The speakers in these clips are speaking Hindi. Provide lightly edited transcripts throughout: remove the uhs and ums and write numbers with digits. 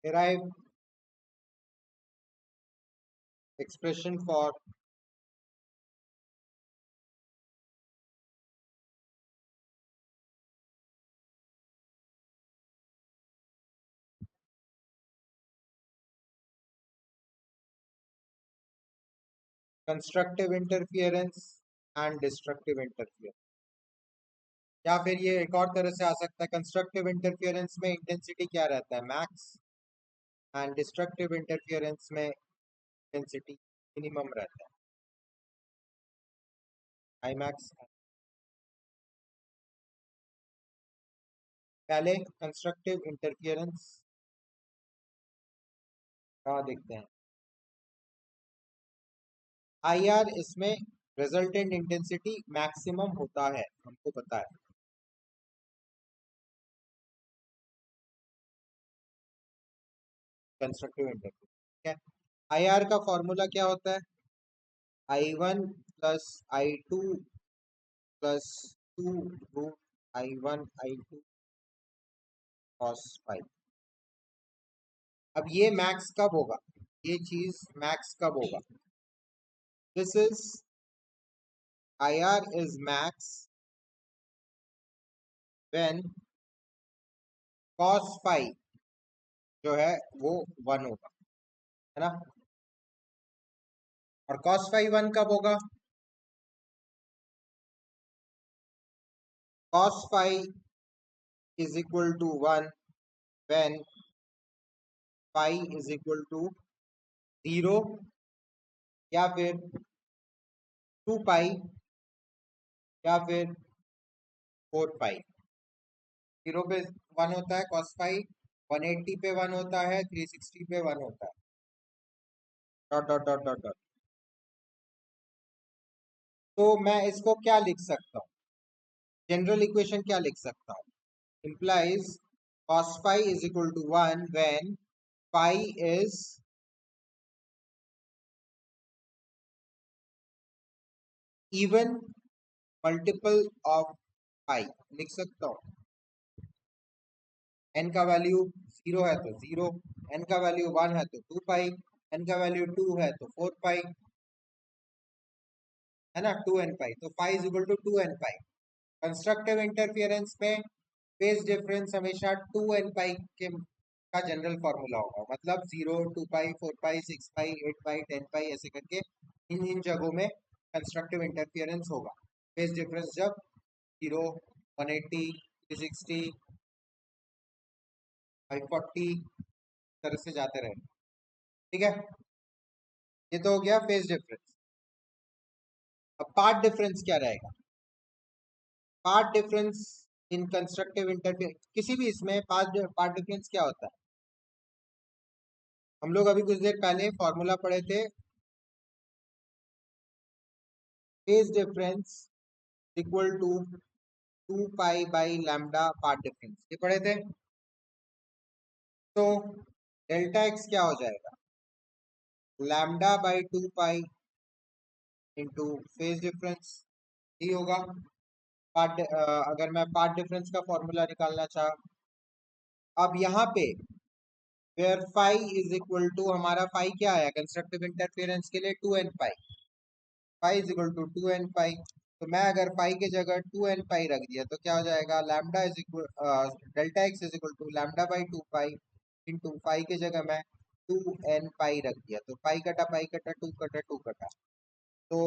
derive expression for constructive interference and destructive interference। या फिर ये एक और तरह से आ सकता है, कंस्ट्रक्टिव इंटरफियरेंस में इंटेंसिटी क्या रहता है, मैक्स, एंड डिस्ट्रक्टिव इंटरफियरेंस में इंटेंसिटी मिनिमम रहता है, आई मैक्स। पहले कंस्ट्रक्टिव इंटरफियरेंस का देखते हैं। आई आर इसमें रिजल्टेंट इंटेंसिटी मैक्सिमम होता है, हमको पता है। कंस्ट्रक्टिव इंटरफियरेंस, ठीक है। आई आर का फॉर्मूला क्या होता है, I one plus I two plus two root I one I two cos phi. अब ये मैक्स कब होगा, ये चीज मैक्स कब होगा, this is I R is max when cos five जो है वो वन होगा, है ना। और कॉस फाइव वन कब होगा, cos phi is equal to 1 when phi is equal to 0 या फिर 2 पाई या फिर 4 पाई। 0 पे 1 होता है cos phi, 180 पे 1 होता है, 360 पे 1 होता है, dot dot dot dot dot. तो मैं इसको क्या लिख सकता हूँ, जनरल इक्वेशन क्या लिख सकता हूँ, implies cos phi is equal to 1 when phi is even multiple of phi। लिख सकता हूँ n का वैल्यू 0 है तो 0, n का वैल्यू 1 है तो 2 पाई, n का वैल्यू 2 है तो 4 पाई, है ना, 2n पाई। तो pi is equal to 2n pi. Constructive interference में फेज डिफरेंस हमेशा 2n पाई के का जनरल फॉर्मूला होगा, मतलब 0, 2 पाई, 4 पाई, 6 पाई, 8 पाई, 10 पाई, ऐसे करके इन जगहों में कंस्ट्रक्टिव इंटरफियरेंस होगा। फेज डिफरेंस जब 0, 180, 360, 540 तरह से जाते रहे, ठीक है। ये तो हो गया फेज डिफरेंस। अब पार्ट डिफरेंस क्या रहेगा, path difference in constructive interference, किसी भी इसमें पार्ट डिफरेंस क्या होता है, हम लोग अभी कुछ देर पहले फॉर्मूला पढ़े थे, phase difference equal to 2 pi by lambda path difference, ये पढ़े थे। तो डेल्टा एक्स क्या हो जाएगा, lambda by 2 pi into phase difference, ही होगा। अगर मैं पार्ट डिफरेंस का फॉर्मूला निकालना चाह, अब यहाँ पे where phi is equal to, हमारा फाई क्या है कंस्ट्रक्टिव इंटरफेरेंस के लिए, 2n pi, phi is equal to 2n पाई। तो मैं अगर पाई के जगह 2n पाई रख दिया तो क्या हो जाएगा, lambda is equal, delta x is equal to lambda by 2 pi into pi के जगह मैं 2n पाई रख दिया, तो पाई कटा 2 कटा 2 कटा। तो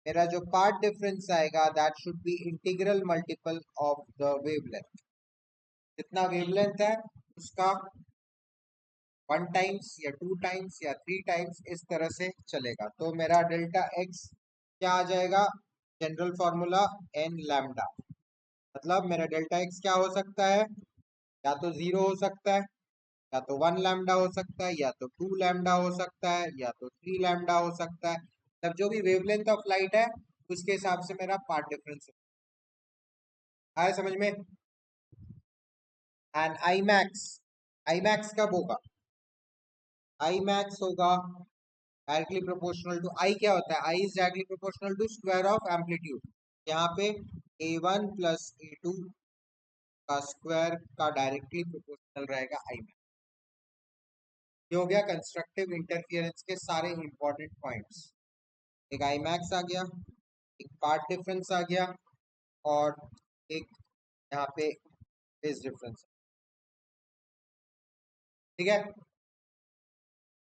मेरा जो पार्ट डिफरेंस आएगा that should be integral multiple of the wavelength, जितना वेवलेंथ है उसका 1 टाइम्स या 2 टाइम्स या 3 टाइम्स, इस तरह से चलेगा। तो मेरा डेल्टा एक्स क्या आ जाएगा, जनरल फॉर्मूला एन लैम्डा, मतलब मेरा डेल्टा एक्स क्या हो सकता है, या तो 0 हो सकता है, या तो 1 लैम्डा हो सकता है, या तो 2 लैम्डा हो सकता है, या तो 3 लैम्डा हो सकता है। तब जो भी वेवलेंथ ऑफ लाइट है उसके हिसाब से मेरा पार्ट डिफरेंस आया समझ में। एंड आई मैक्स कब होगा, आई मैक्स होगा डायरेक्टली प्रोपोर्शनल टू, आई क्या होता है, I is directly proportional to square of amplitude. यहाँ पे a1 प्लस a2 का स्क्वायर का डायरेक्टली प्रोपोर्शनल रहेगा आई मैक्स। ये हो गया कंस्ट्रक्टिव इंटरफियरेंस के सारे इंपॉर्टेंट पॉइंट्स। एक आई मैक्स आ गया, एक पार्ट डिफरेंस आ गया, और एक यहाँ पे फेज डिफरेंस। ठीक है,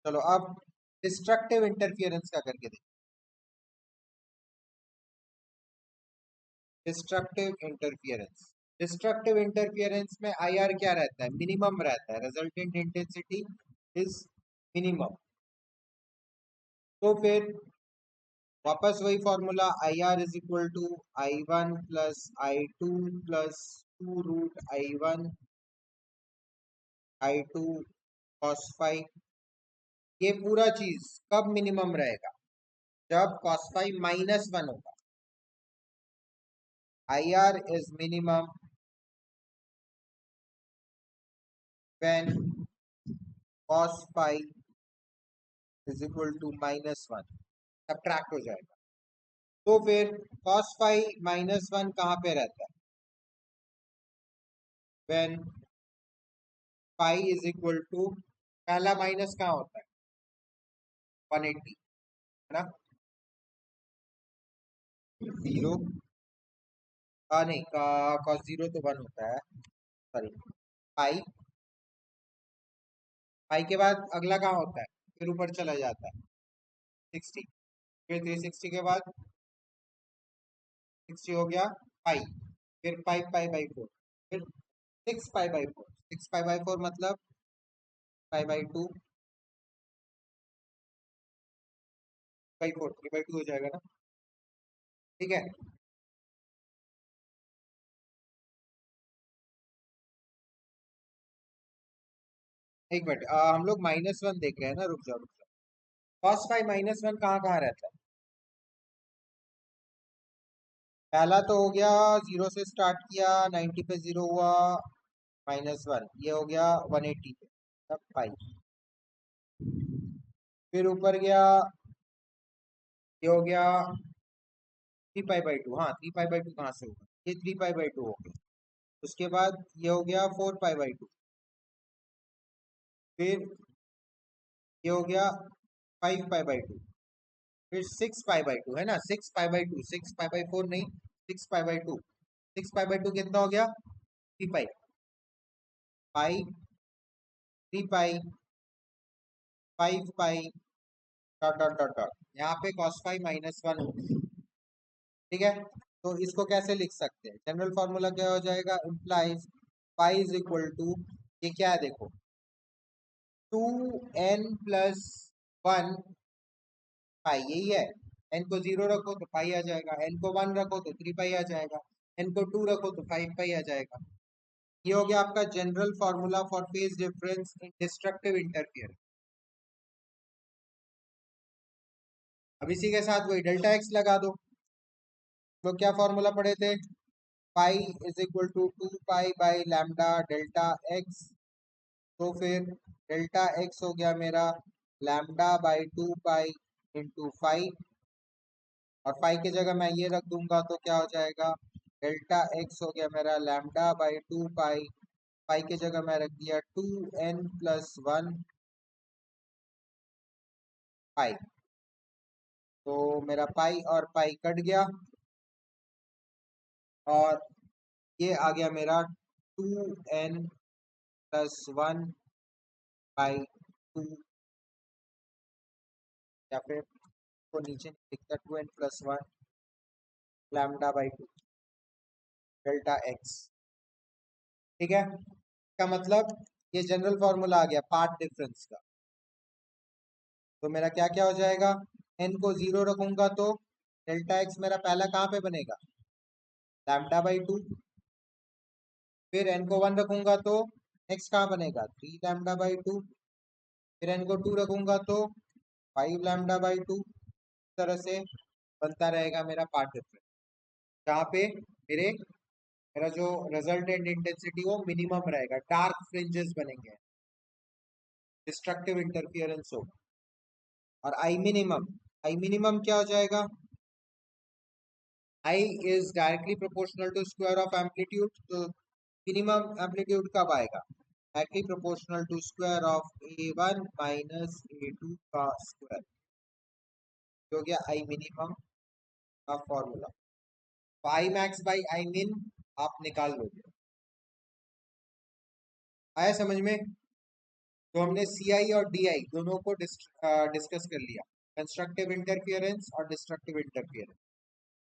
चलो अब डिस्ट्रक्टिव इंटरफियरेंस का करके देखो। डिस्ट्रक्टिव इंटरफियरेंस, डिस्ट्रक्टिव इंटरफियरेंस में आई आर क्या रहता है? मिनिमम रहता है, रिजल्टेंट इंटेंसिटी इज मिनिमम। तो फिर वापस वही formula, I R is equal to I one plus I two plus two root I two cos phi. ये पूरा चीज कब मिनिमम रहेगा? जब कॉस फाइव माइनस वन होगा। I R is minimum when cos phi is equal to minus one, subtract हो जाएगा। तो फिर कॉस फाइव माइनस वन कहाँ पे रहता है? When phi is equal to, पहला माइनस कहाँ होता है? 180, है ना? जीरो, नहीं, कॉस जीरो तो वन होता है, सॉरी। पाई, पाई के बाद अगला कहाँ होता है? फिर ऊपर चला जाता है 60, फिर 360 के बाद 60 हो गया पाई, फिर पाई पाई बाई फोर, फिर 6 pi by four, 6 pi by four मतलब pi by two, by four 3/2 हो जाएगा ना? ठीक है, एक मिनट, हम लोग माइनस वन देख रहे हैं ना, रुक जाओ रुक जाओ। कॉस फाइव माइनस वन कहाँ कहाँ रहता है? पहला तो हो गया, जीरो से स्टार्ट किया, 90 पे जीरो हुआ, माइनस वन, ये हो गया 180 पे, तब पाई। फिर ऊपर गया, ये हो गया 3 पाई बाई टू, हाँ 3 पाई बाई टू कहाँ से होगा? ये 3 पाई बाई टू हो गया। उसके बाद ये हो गया 4 पाई बाई टू, फिर ये हो गया 5 पाई बाई टू, फिर 6 पाई बाई टू, है ना? 6 pi by to, 6 pi by four नहीं, 6 pi by to. 6 pi by to कितना हो गया? 3 पाई, पाई, 3 पाई, 5 पाई, डॉट डॉट डॉट डॉट, यहाँ पे कॉस फाइव माइनस वन हो गया। ठीक है, तो इसको कैसे लिख सकते हैं? जनरल फॉर्मूला क्या हो जाएगा? Implies pi is equal to, ये क्या है देखो, 2n+1 पाई, यही है। n को जीरो रखो तो पाई आ जाएगा, n को वन रखो तो 3 पाई आ जाएगा, n को टू रखो तो 5 पाई आ जाएगा। ये हो गया आपका general formula for phase difference in destructive interference. अब इसी के साथ वही डेल्टा एक्स लगा दो। तो क्या फॉर्मूला पढ़े थे? Pi is equal to 2 pi by lambda delta x. तो फिर डेल्टा एक्स हो गया मेरा λ/2 पाई इंटू फाइव, और फाइव की जगह मैं ये रख दूंगा तो क्या हो जाएगा? डेल्टा एक्स हो गया मेरा λ/2 पाई, पाई की जगह मैं रख दिया 2n+1 पाई। तो मेरा पाई और पाई कट गया, और ये आ गया मेरा 2n+1/2, या फिर को नीचे लिखता 2n+1 λ/2 डेल्टा एक्स। ठीक है, इसका मतलब ये जनरल फॉर्मूला आ गया पार्ट डिफरेंस का। तो मेरा क्या क्या हो जाएगा? n को जीरो रखूंगा तो डेल्टा एक्स मेरा पहला कहाँ पे बनेगा? λ/2। फिर n को वन रखूंगा तो x कहाँ बनेगा? 3 λ/2। फिर n को टू रखूंगा तो 5 λ/2। इस तरह से बनता रहेगा मेरा पार्ट डिफरेंस, जहाँ पे मेरा जो रिजल्टेंट इंटेंसिटी वो मिनिमम रहेगा, डार्क फ्रिंजेस बनेंगे, डिस्ट्रक्टिव इंटरफियरेंस होगा। और आई मिनिमम क्या हो जाएगा? I is directly proportional to square of amplitude. तो मिनिमम एम्पलीट्यूड कब आएगा? Directly proportional to square of A1 minus A2 का स्क्वायर, हो गया आई मिनिमम का फॉर्मूला। तो आई मैक्स बाई आई मिन आप निकाल लोगे। आया समझ में? तो हमने सी आई और डी आई दोनों को डिस्कस कर लिया, कंस्ट्रक्टिव इंटरफियरेंस और डिस्ट्रक्टिव इंटरफियरेंस।